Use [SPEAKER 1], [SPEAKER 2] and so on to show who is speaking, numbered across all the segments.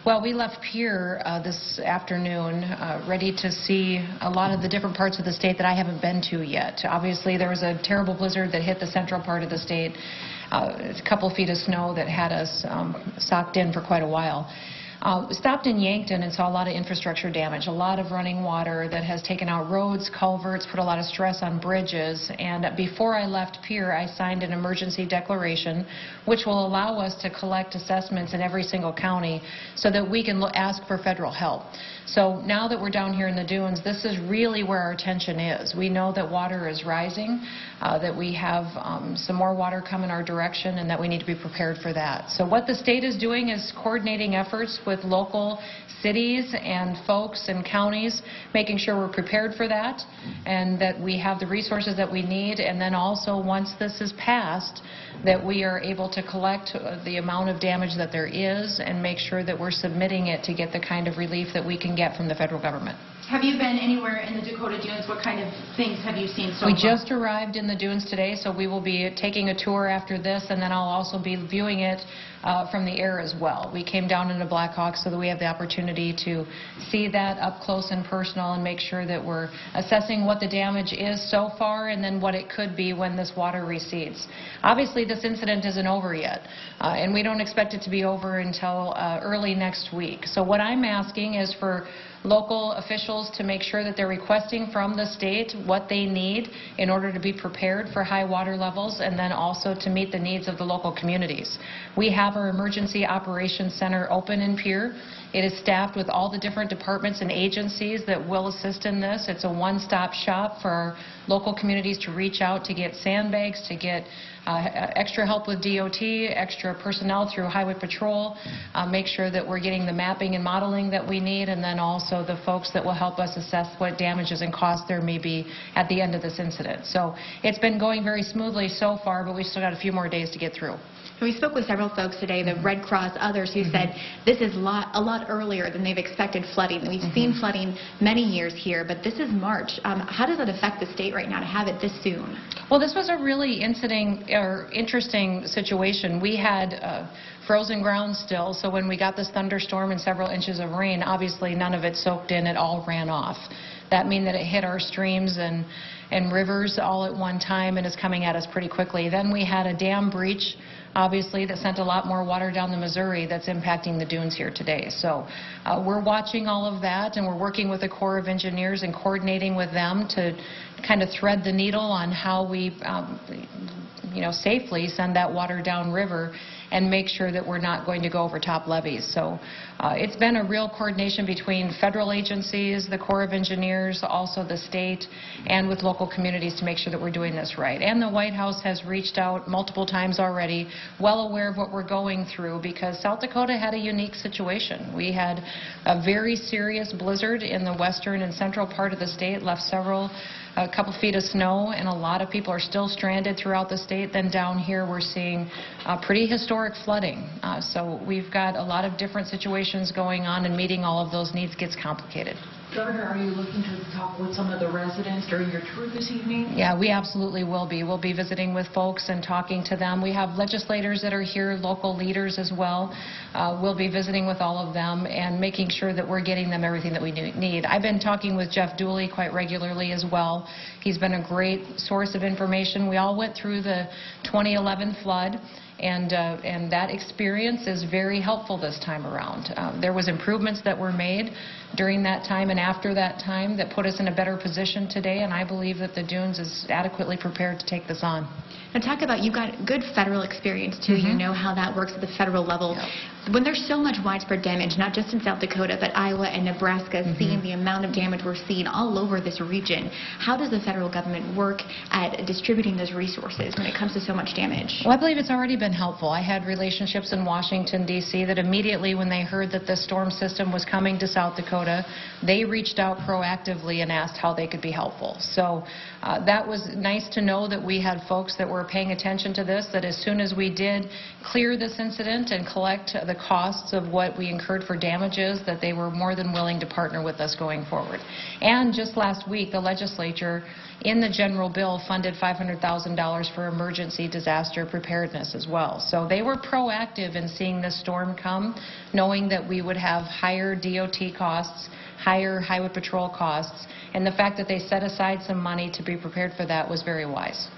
[SPEAKER 1] Well, we left Pierre this afternoon ready to see a lot of the different parts of the state that I haven't been to yet. Obviously, there was a terrible blizzard that hit the central part of the state, a couple feet of snow that had us socked in for quite a while. Stopped in Yankton and saw a lot of infrastructure damage, a lot of running water that has taken out roads, culverts, put a lot of stress on bridges. And before I left Pierre, I signed an emergency declaration, which will allow us to collect assessments in every single county so that we can ask for federal help. So now that we're down here in the dunes, this is really where our attention is. We know that water is rising, that we have some more water coming our direction, and that we need to be prepared for that. So what the state is doing is coordinating efforts with local cities and folks and counties, making sure we're prepared for that and that we have the resources that we need, and then also once this is passed, that we are able to collect the amount of damage that there is and make sure that we're submitting it to get the kind of relief that we can get from the federal government.
[SPEAKER 2] Have you been anywhere in the Dakota Dunes? What kind of things have you seen so far?
[SPEAKER 1] We just arrived in the dunes today, so we will be taking a tour after this, and then I'll also be viewing it from the air as well. We came down into Black Hawk so that we have the opportunity to see that up close and personal and make sure that we're assessing what the damage is so far and then what it could be when this water recedes. Obviously, this incident isn't over yet, and we don't expect it to be over until early next week. So what I'm asking is for local officials to make sure that they're requesting from the state what they need in order to be prepared for high water levels, and then also to meet the needs of the local communities. We have our Emergency Operations Center open in Pierre. It is staffed with all the different departments and agencies that will assist in this. It's a one-stop shop for our local communities to reach out to get sandbags, to get extra help with DOT, extra personnel through Highway Patrol, make sure that we're getting the mapping and modeling that we need, and then also the folks that will help us assess what damages and costs there may be at the end of this incident. So it's been going very smoothly so far, but we've still got a few more days to get through.
[SPEAKER 2] We spoke with several folks today, the Red Cross, others, who said this is a lot earlier than they've expected flooding. We've seen flooding many years here, but this is March. How does it affect the state right now to have it this soon?
[SPEAKER 1] Well, this was a really interesting situation. We had frozen ground still, so when we got this thunderstorm and several inches of rain, obviously none of it soaked in, it all ran off. That means that it hit our streams and rivers all at one time and is coming at us pretty quickly. Then we had a dam breach, obviously, that sent a lot more water down the Missouri that's impacting the dunes here today. So we're watching all of that, and we're working with the Corps of Engineers and coordinating with them to kind of thread the needle on how we safely send that water downriver and make sure that we're not going to go over top levees. So it's been a real coordination between federal agencies, the Corps of Engineers, also the state, and with local communities to make sure that we're doing this right. And the White House has reached out multiple times already, well aware of what we're going through, because South Dakota had a unique situation. We had a very serious blizzard in the western and central part of the state, left a couple feet of snow, and a lot of people are still stranded throughout the state. Then down here we're seeing pretty historic flooding. So we've got a lot of different situations going on, and meeting all of those needs gets complicated.
[SPEAKER 3] Governor, are you looking to talk with some of the residents during your tour this evening?
[SPEAKER 1] Yeah, we absolutely will be. We'll be visiting with folks and talking to them. We have legislators that are here, local leaders as well. We'll be visiting with all of them and making sure that we're getting them everything that we need. I've been talking with Jeff Dooley quite regularly as well. He's been a great source of information. We all went through the 2011 flood. And that experience is very helpful this time around. There was improvements that were made during that time and after that time that put us in a better position today, and I believe that the Dunes is adequately prepared to take this on.
[SPEAKER 2] Now talk about, you've got good federal experience too. You know how that works at the federal level. Yep. When there's so much widespread damage, not just in South Dakota, but Iowa and Nebraska, seeing the amount of damage we're seeing all over this region, how does the federal government work at distributing those resources when it comes to so much damage?
[SPEAKER 1] Well, I believe it's already been helpful. I had relationships in Washington, D.C. that immediately when they heard that this storm system was coming to South Dakota, they reached out proactively and asked how they could be helpful. So that was nice to know that we had folks that were paying attention to this, that as soon as we did clear this incident and collect the the costs of what we incurred for damages, that they were more than willing to partner with us going forward. And just last week, the legislature, in the general bill, funded $500,000 for emergency disaster preparedness as well. So they were proactive in seeing this storm come, knowing that we would have higher DOT costs, higher highway patrol costs, and the fact that they set aside some money to be prepared for that was very wise.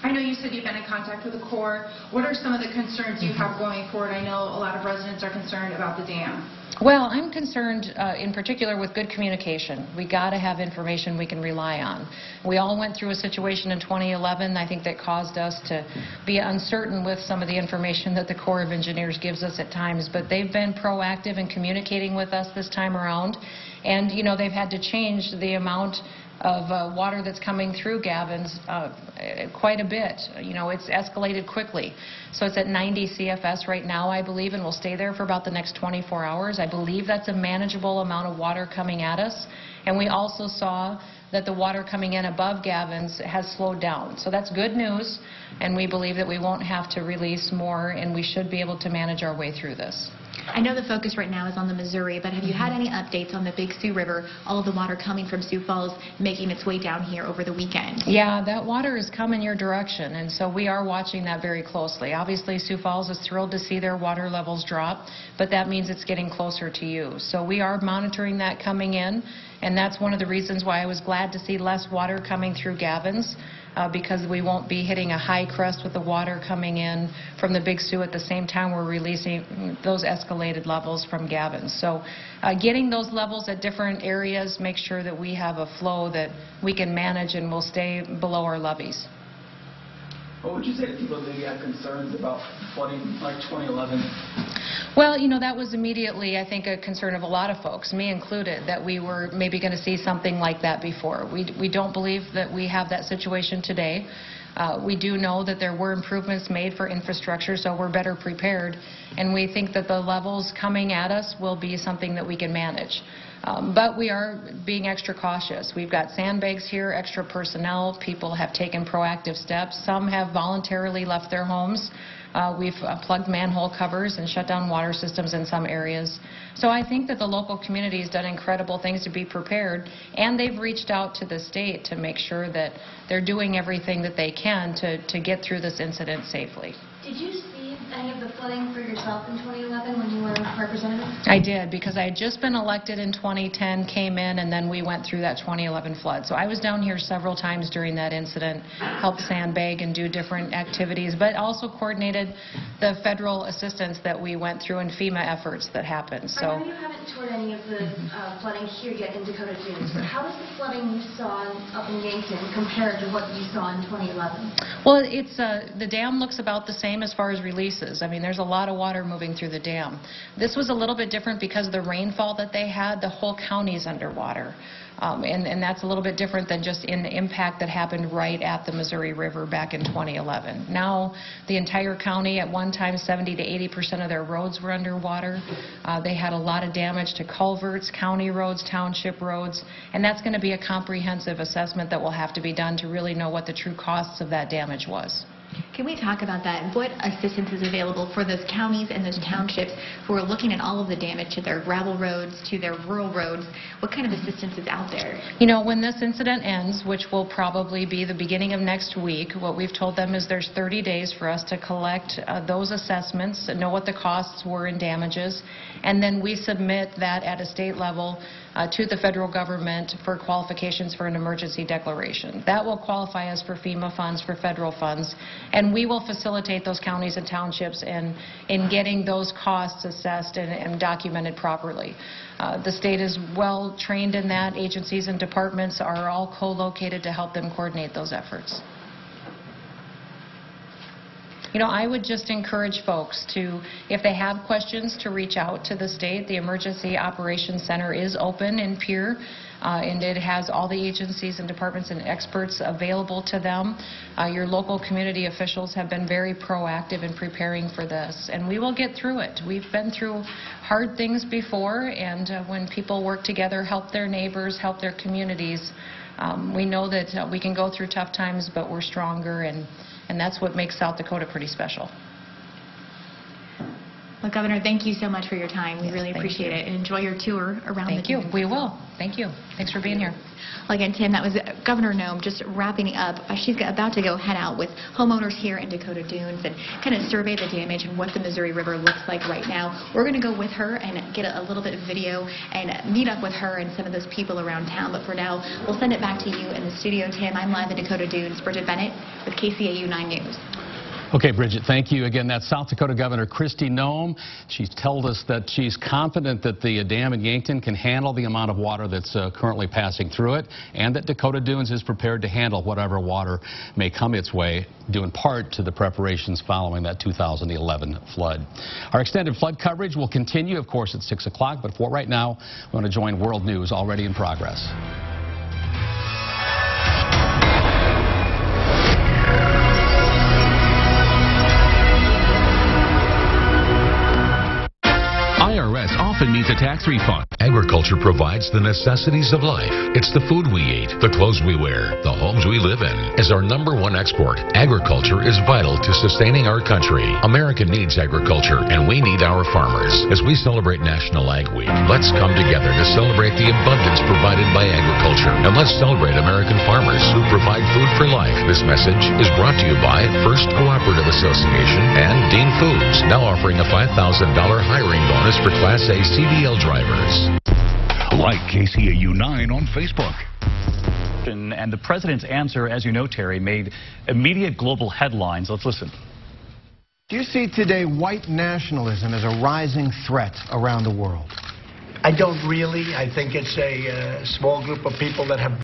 [SPEAKER 4] I know you said you've been in contact with the Corp. What are some of the concerns you have going forward? I know a lot of residents are concerned about the dam.
[SPEAKER 1] Well, I'm concerned in particular with good communication. We got to have information we can rely on. We all went through a situation in 2011, I think, that caused us to be uncertain with some of the information that the Corps of Engineers gives us at times, but they've been proactive in communicating with us this time around. And, you know, they've had to change the amount of water that's coming through Gavins quite a bit. You know, it's escalated quickly. So it's at 90 CFS right now, I believe, and will stay there for about the next 24 hours. I believe that's a manageable amount of water coming at us. And we also saw that the water coming in above Gavins has slowed down. So that's good news, and we believe that we won't have to release more, and we should be able to manage our way through this.
[SPEAKER 2] I know the focus right now is on the Missouri, but have you had any updates on the Big Sioux River, all of the water coming from Sioux Falls, making its way down here over the weekend?
[SPEAKER 1] Yeah, that water is coming your direction, and so we are watching that very closely. Obviously, Sioux Falls is thrilled to see their water levels drop, but that means it's getting closer to you. So we are monitoring that coming in, and that's one of the reasons why I was glad to see less water coming through Gavins, because we won't be hitting a high crest with the water coming in from the Big Sioux at the same time we're releasing those escalated levels from Gavins. So getting those levels at different areas makes sure that we have a flow that we can manage and will stay below our levees.
[SPEAKER 5] What would you say to people that have concerns about flooding like 2011?
[SPEAKER 1] Well, you know, that was immediately, I think, a concern of a lot of folks, me included, that we were maybe going to see something like that before. We don't believe that we have that situation today. We do know that there were improvements made for infrastructure, so we're better prepared, and we think that the levels coming at us will be something that we can manage. But we are being extra cautious. We've got sandbags here, extra personnel. People have taken proactive steps. Some have voluntarily left their homes. We've plugged manhole covers and shut down water systems in some areas. So I think that the local community has done incredible things to be prepared, and they've reached out to the state to make sure that they're doing everything that they can to get through this incident safely.
[SPEAKER 6] Did you see any of the flooding for yourself in 2011 when you were representative?
[SPEAKER 1] I did, because I had just been elected in 2010, came in, and then we went through that 2011 flood. So I was down here several times during that incident, helped sandbag and do different activities, but also coordinated the federal assistance that we went through and FEMA efforts that happened. So
[SPEAKER 6] I know you haven't toured any of the flooding here yet in Dakota Dunes, but how does the flooding you saw up in Yankton compare to what you saw in 2011?
[SPEAKER 1] Well, it's the dam looks about the same as far as releases. I mean, there's a lot of water moving through the dam. This was a little bit different because of the rainfall that they had. The whole county's underwater. And that's a little bit different than just in the impact that happened right at the Missouri River back in 2011. Now, the entire county, at one time, 70 to 80% of their roads were underwater. They had a lot of damage to culverts, county roads, township roads, and that's going to be a comprehensive assessment that will have to be done to really know what the true costs of that damage was.
[SPEAKER 2] Can we talk about that? What assistance is available for those counties and those townships who are looking at all of the damage to their gravel roads, to their rural roads? What kind of assistance is out there?
[SPEAKER 1] You know, when this incident ends, which will probably be the beginning of next week, what we've told them is there's 30 days for us to collect those assessments, know what the costs were in damages, and then we submit that at a state level to the federal government for qualifications for an emergency declaration. That will qualify us for FEMA funds, for federal funds, and we will facilitate those counties and townships in getting those costs assessed and documented properly. The state is well trained in that. Agencies and departments are all co-located to help them coordinate those efforts. You know, I would just encourage folks to, if they have questions, to reach out to the state. The Emergency Operations Center is open in Pierre, and it has all the agencies and departments and experts available to them. Your local community officials have been very proactive in preparing for this, and we will get through it. We've been through hard things before, and when people work together, help their neighbors, help their communities, we know that we can go through tough times, but we're stronger, and that's what makes South Dakota pretty special.
[SPEAKER 2] Well, Governor, thank you so much for your time. We really
[SPEAKER 1] thank
[SPEAKER 2] appreciate
[SPEAKER 1] you.
[SPEAKER 2] it, and enjoy your tour around the
[SPEAKER 1] Thank you.
[SPEAKER 2] dunes.
[SPEAKER 1] We will. Thank you. Thanks for being here.
[SPEAKER 2] Well, again, Tim, that was Governor Noem just wrapping up. She's about to go head out with homeowners here in Dakota Dunes and kind of survey the damage and what the Missouri River looks like right now. We're going to go with her and get a little bit of video and meet up with her and some of those people around town. But for now, we'll send it back to you in the studio, Tim. I'm live in Dakota Dunes. Bridget Bennett with KCAU 9 News.
[SPEAKER 7] Okay, Bridget, thank you. Again, that's South Dakota Governor Kristi Noem. She's told us that she's confident that the dam in Yankton can handle the amount of water that's currently passing through it, and that Dakota Dunes is prepared to handle whatever water may come its way, due in part to the preparations following that 2011 flood. Our extended flood coverage will continue, of course, at 6 o'clock, but for right now, we want to join World News already in progress.
[SPEAKER 8] IRS often needs a tax refund. Agriculture provides the necessities of life. It's the food we eat, the clothes we wear, the homes we live in. As our #1 export, agriculture is vital to sustaining our country. America needs agriculture, and we need our farmers. As we celebrate National Ag Week, let's come together to celebrate the abundance provided by agriculture. And let's celebrate American farmers who provide food for life. This message is brought to you by First Cooperative Association and Dean Foods, now offering a $5,000 hiring bonus for Class A CDL drivers.
[SPEAKER 9] Like KCAU 9 on Facebook. And the president's answer, as you know, Terry, made immediate global headlines. Let's listen.
[SPEAKER 10] Do you see today white nationalism as a rising threat around the world?
[SPEAKER 11] I don't really. I think it's a small group of people that have